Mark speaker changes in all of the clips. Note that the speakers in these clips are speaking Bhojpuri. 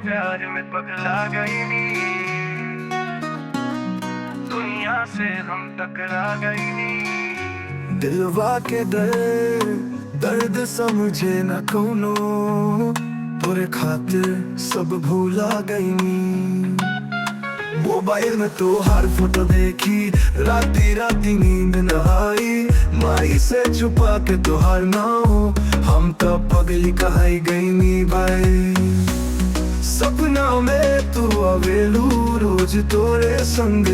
Speaker 1: प्यार में पगला गई नी, दुनिया से हम टकरा गई नी। दिलवा के दर्द समझे न कौनो, तोरे खातिर सब भूला गई नी। मोबाइल में तो हर फोटो देखी, राती राती नींद न आई। माई से छुपा के तो हर नाम, हम तो पगली कहाई गई नी भाई। सपना में तू आवेलू रोज तोरे संग,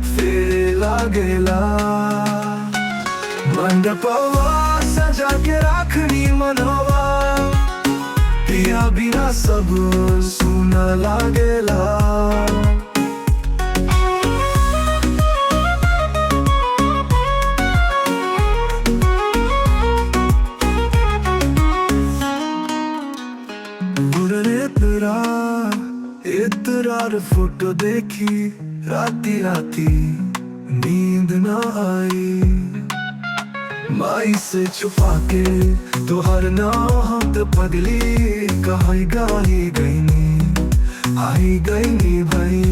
Speaker 1: फेरे लागेला। मंडपवा सजा के राखनी मनवा, पिया बिना सब सुना लागेला। इतरार फोटो देखी, राती राती नींद ना आई। माई से छुपा के तो हर नाम तो पगली कहाई गाई गई नी, आई गई नी भाई।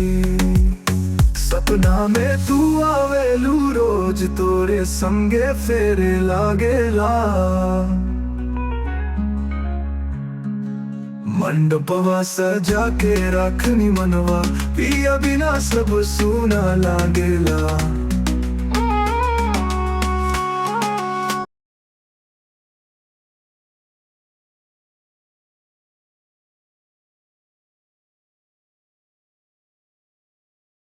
Speaker 1: सपना में तू आवेलू रोज तोरे संगे फेरे लागेला। मंडपवा सजा के रखनी मनवा, पिया बिना सब सुना लागेला।